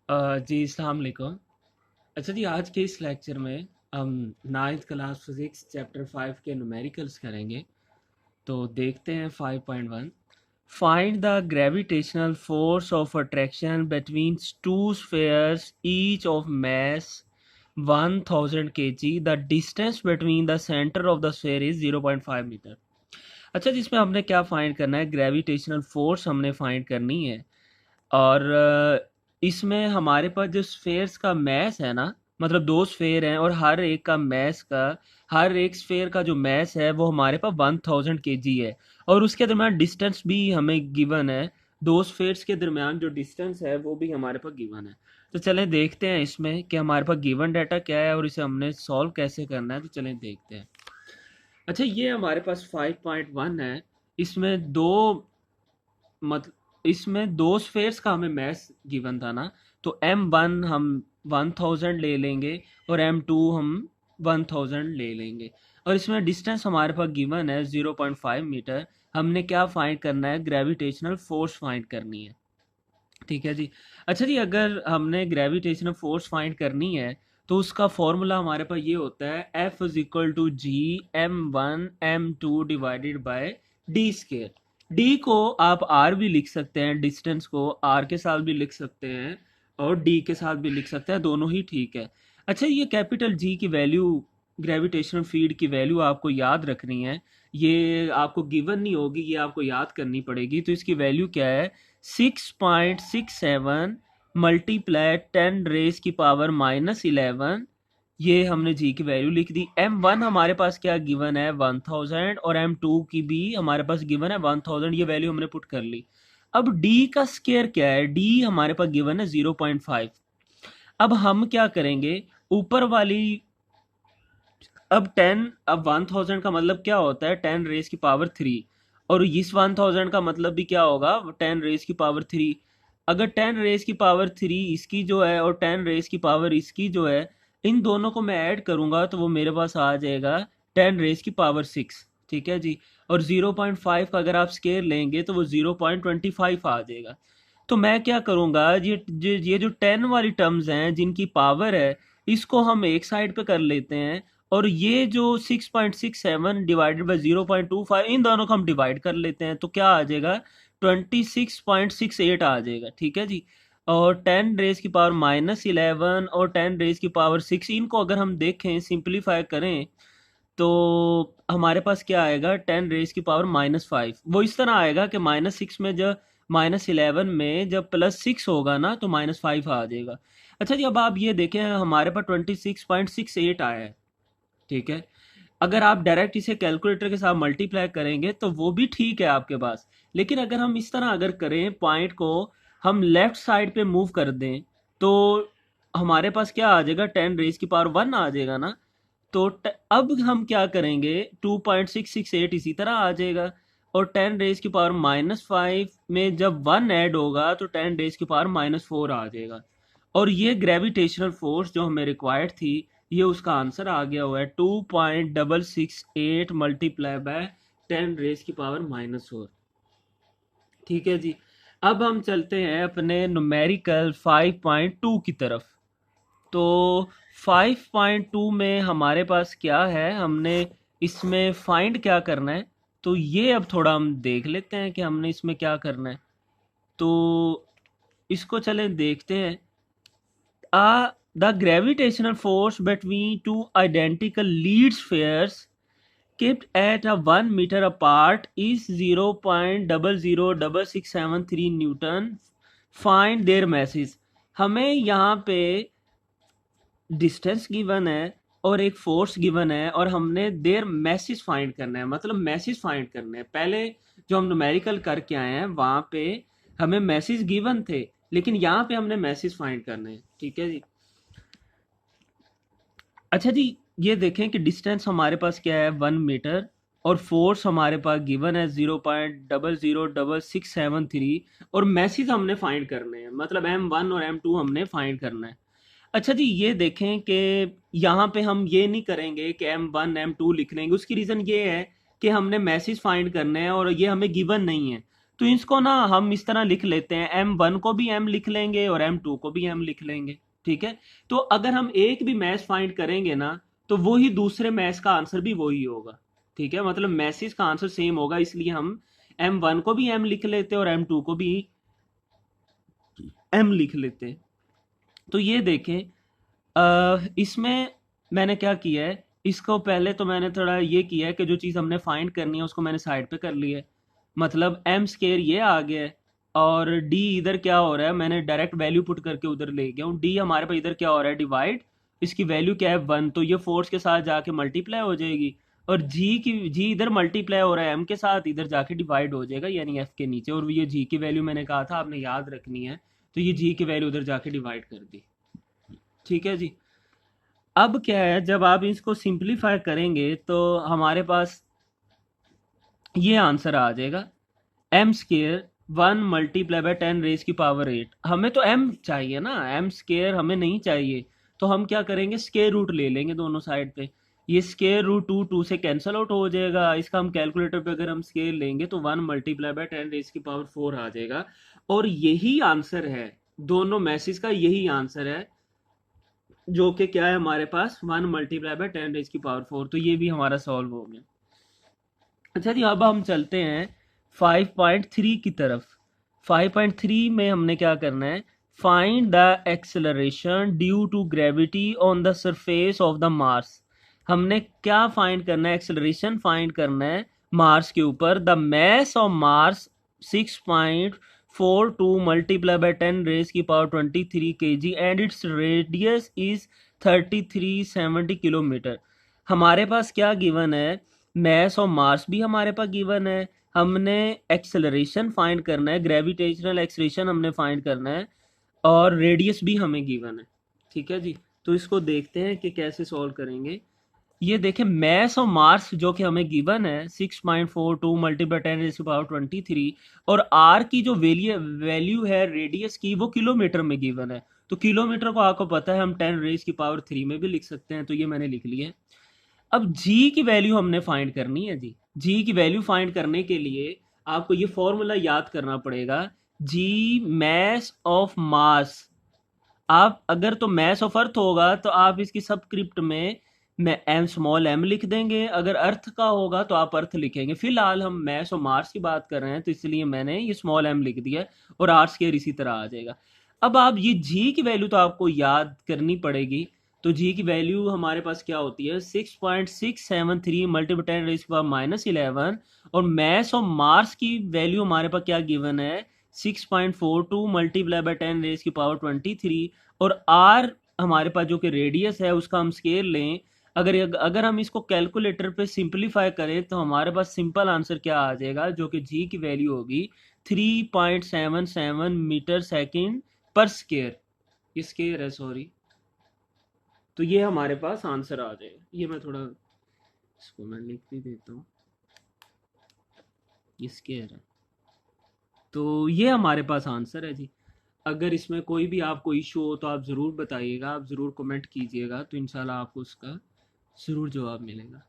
जी अस्सलाम वालेकुम। अच्छा जी, आज के इस लेक्चर में हम नाइन्थ क्लास फिजिक्स चैप्टर 5 के न्यूमेरिकल्स करेंगे। तो देखते हैं 5.1। Find the gravitational force of attraction between two spheres each of mass 1000 kg। The distance between the centre of the sphere is 0.5 metre. अच्छा, जिसमें हमने क्या फाइंड करना है, ग्रेविटेशनल फोर्स हमने फाइंड करनी है। और इसमें हमारे पास जो स्फेयर्स का मैस है ना, मतलब दो स्फेयर हैं और हर एक स्फेयर का जो मैस है वो हमारे पास 1000 kg है। और उसके दरम्यान डिस्टेंस भी हमें गिवन है। दो स्फेयर्स के दरम्यान जो डिस्टेंस है वो भी हमारे पास गिवन है। तो चलें देखते हैं इसमें कि हमारे पास गिवन डाटा क्या है और इसे हमने सॉल्व कैसे करना है। तो चलें देखते हैं। अच्छा, ये हमारे पास 5.1 है। इसमें दो मत इसमें दो स्फेयर्स का हमें मैस गिवन था ना। तो m1 हम 1000 ले लेंगे और m2 हम 1000 ले लेंगे। और इसमें डिस्टेंस हमारे पास गिवन है 0.5 मीटर। हमने क्या फाइंड करना है, ग्रेविटेशनल फोर्स फाइंड करनी है। ठीक है जी। अच्छा जी, अगर हमने ग्रेविटेशनल फोर्स फाइंड करनी है तो उसका फॉर्मूला हमारे पास ये होता है, F is equal to G m1 m2 divided by D square. D को आप आर भी लिख सकते हैं, डिस्टेंस को आर के साथ भी लिख सकते हैं और डी के साथ भी लिख सकते हैं, दोनों ही ठीक है। अच्छा, ये कैपिटल जी की वैल्यू, ग्रेविटेशनल फील्ड की वैल्यू आपको याद रखनी है। ये आपको गिवन नहीं होगी, ये आपको याद करनी पड़ेगी। तो इसकी वैल्यू क्या है, 6.67 मल्टीप्लाई 10 रेज की पावर -11। ये हमने जी की वैल्यू लिख दी। m1 हमारे पास क्या गिवन है, 1000, और m2 की भी हमारे पास गिवन है 1000। ये वैल्यू हमने पुट कर ली। अब d का स्केयर क्या है, d हमारे पास गिवन है 0.5। अब हम क्या करेंगे, ऊपर वाली, अब 1000 का मतलब क्या होता है, 10 रेज की पावर 3। और इस 1000 का मतलब भी क्या होगा, 10 रेज की पावर 3। अगर 10 रेज की पावर 3 इसकी जो है और 10 रेज की पावर इसकी जो है, इन दोनों को मैं ऐड करूंगा तो वो मेरे पास आ जाएगा 10 रेज की पावर 6। ठीक है जी। और 0.5 का अगर आप स्केयर लेंगे तो वो 0.25 आ जाएगा। तो मैं क्या करूंगा, ये जो 10 वाली टर्म्स हैं जिनकी पावर है, इसको हम एक साइड पे कर लेते हैं। और ये जो 6.67 डिवाइडेड बाई 0.25, इन दोनों को हम डिवाइड कर लेते हैं। तो क्या आ जाएगा, 26.68 आ जाएगा। ठीक है जी। और 10 रेज की पावर -11 और 10 रेज की पावर 6, इनको अगर हम देखें, सिंप्लीफाई करें, तो हमारे पास क्या आएगा, 10 रेज की पावर -5। वो इस तरह आएगा कि -6 में जब -11 में जब +6 होगा ना तो -5 आ जाएगा। अच्छा जी, अब आप ये देखें, हमारे पास 26.68 आया है। ठीक है। अगर आप डायरेक्ट इसे कैलकुलेटर के साथ मल्टीप्लाई करेंगे तो वो भी ठीक है आपके पास। लेकिन अगर हम इस तरह अगर करें, पॉइंट को हम लेफ्ट साइड पे मूव कर दें, तो हमारे पास क्या आ जाएगा, 10 रेज की पावर 1 आ जाएगा ना। तो अब हम क्या करेंगे, 2.668 इसी तरह आ जाएगा। और 10 रेज की पावर -5 में जब 1 ऐड होगा तो 10 रेज की पावर-4 आ जाएगा। और ये ग्रेविटेशनल फोर्स जो हमें रिक्वायर्ड थी, ये उसका आंसर आ गया हुआ है, 2.668 मल्टीप्लाई बाय 10 रेज की पावर-4। ठीक है जी। अब हम चलते हैं अपने न्यूमेरिकल 5.2 की तरफ। तो 5.2 में हमारे पास क्या है, हमने इसमें फाइंड क्या करना है। तो ये अब थोड़ा हम देख लेते हैं कि हमने इसमें क्या करना है। तो इसको चलें देखते हैं। The gravitational force between two identical lead spheres kept at a 1 meter apart is 0.006673 Newton. Find their masses। हमें यहाँ पे डिस्टेंस गिवन है और एक फोर्स गिवन है और हमने देयर मैसेज फाइंड करना है, मतलब मैसेज फाइंड करना है। पहले जो हम न्यूमेरिकल करके आए हैं वहां पे हमें मैसेज गिवन थे, लेकिन यहाँ पे हमने मैसेज फाइंड करने हैं। ठीक है जी। अच्छा जी, ये देखें कि डिस्टेंस हमारे पास क्या है, 1 मीटर। और फोर्स हमारे पास गिवन है 0.006673। और मैसेज हमने फाइंड करने हैं, मतलब m1 और m2 हमने फाइंड करना है। अच्छा जी, ये देखें कि यहाँ पे हम ये नहीं करेंगे कि m1 m2 लिख लेंगे। उसकी रीज़न ये है कि हमने मैसेज फाइंड करने हैं और ये हमें गिवन नहीं है। तो इसको ना हम इस तरह लिख लेते हैं, m1 को भी m लिख लेंगे और m2 को भी m लिख लेंगे। ठीक है, तो अगर हम एक भी मैच फाइंड करेंगे ना, तो वही दूसरे मैच का आंसर भी वही होगा। ठीक है, मतलब मैसेज का आंसर सेम होगा, इसलिए हम m1 को भी m लिख लेते और m2 को भी m लिख लेते। तो ये देखें, इसमें मैंने क्या किया है, इसको पहले तो मैंने थोड़ा ये किया है कि जो चीज़ हमने फाइंड करनी है उसको मैंने साइड पे कर लिया है। मतलब एम स्केयर ये आ गया है, और डी इधर क्या हो रहा है, मैंने डायरेक्ट वैल्यू पुट करके उधर ले गया हूँ। डी हमारे पास इधर क्या हो रहा है, डिवाइड, इसकी वैल्यू क्या है 1, तो ये फोर्स के साथ जाके मल्टीप्लाई हो जाएगी। और जी इधर मल्टीप्लाई हो रहा है एम के साथ, इधर जाके डिवाइड हो जाएगा यानी एफ के नीचे। और ये जी की वैल्यू मैंने कहा था आपने याद रखनी है, तो ये जी की वैल्यू उधर जाके डिवाइड कर दी। ठीक है जी। अब क्या है, जब आप इसको सिंप्लीफाई करेंगे तो हमारे पास ये आंसर आ जाएगा, M square 1 multiply by 10 raise की पावर 8। हमें तो एम चाहिए ना, एम स्केयर हमें नहीं चाहिए। तो हम क्या करेंगे, स्केयर रूट ले लेंगे दोनों साइड पे। ये स्केयर रूट टू टू से कैंसिल आउट हो जाएगा। इसका हम कैलकुलेटर पे अगर हम स्केयर लेंगे तो 1 मल्टीप्लाई बाय 10 रेज की पावर 4 आ जाएगा। और यही आंसर है, दोनों मैसेज का यही आंसर है, जो कि क्या है हमारे पास 1 मल्टीप्लाई बाय 10 रेज की पावर 4। तो ये भी हमारा सॉल्व हो गया। अच्छा जी, अब हम चलते हैं 5.3 की तरफ। 5.3 में हमने क्या करना है, find the acceleration due to gravity on the surface of the Mars. हमने क्या फाइंड करना है, एक्सेलरेशन फाइंड करना है मार्स के ऊपर। The mass of Mars 6.42 multiply by 10 raise की power 23 kg and its radius is 3370 kilometre. हमारे पास क्या गिवन है, मैस और मार्स भी हमारे पास गिवन है, हमने एक्सेलरेशन फाइंड करना है, ग्रेविटेशनल एक्सेलरेशन हमने फाइंड करना है, और रेडियस भी हमें गिवन है। ठीक है जी, तो इसको देखते हैं कि कैसे सॉल्व करेंगे। ये देखें, मैस और मार्स जो कि हमें गिवन है 6.42 मल्टीप्लाई 10 रेज़ टू पावर 23, और आर की जो वैल्यू है रेडियस की, वो किलोमीटर में गिवन है। तो किलोमीटर को आपको पता है हम 10 रेज़ की पावर 3 में भी लिख सकते हैं, तो ये मैंने लिख लिया है। अब जी की वैल्यू हमने फाइंड करनी है जी। जी की वैल्यू फाइंड करने के लिए आपको ये फॉर्मूला याद करना पड़ेगा, जी मैस ऑफ मास। आप अगर तो मैस ऑफ अर्थ होगा तो आप इसकी सबस्क्रिप्ट में एम स्मॉल एम लिख देंगे, अगर अर्थ का होगा तो आप अर्थ लिखेंगे। फिलहाल हम मैस और मार्स की बात कर रहे हैं, तो इसलिए मैंने ये स्मॉल एम लिख दिया, और आर स्क्वायर इसी तरह आ जाएगा। अब आप ये जी की वैल्यू तो आपको याद करनी पड़ेगी। तो जी की वैल्यू हमारे पास क्या होती है, 6.673 मल्टीप्लाई 10 रेज़ पावर -11। और मैस और मार्स की वैल्यू हमारे पास क्या गिवन है, 6.42 मल्टीप्लाई बाय 10 रेज़ की पावर 23। और आर हमारे पास जो कि रेडियस है उसका हम स्केल लें, अगर अगर हम इसको कैलकुलेटर पे सिंपलीफाई करें तो हमारे पास सिंपल आंसर क्या आ जाएगा, जो कि जी की वैल्यू होगी 3.77 मीटर सेकेंड पर स्केयर। ये स्केयर है, सॉरी। तो ये हमारे पास आंसर आ जाएगा। ये मैं थोड़ा इसको मैं लिख भी देता हूँ, ये स्केयर है। तो ये हमारे पास आंसर है जी। अगर इसमें कोई भी आपको इशू हो तो आप ज़रूर बताइएगा, आप ज़रूर कमेंट कीजिएगा, तो इंशाल्लाह आपको उसका ज़रूर जवाब मिलेगा।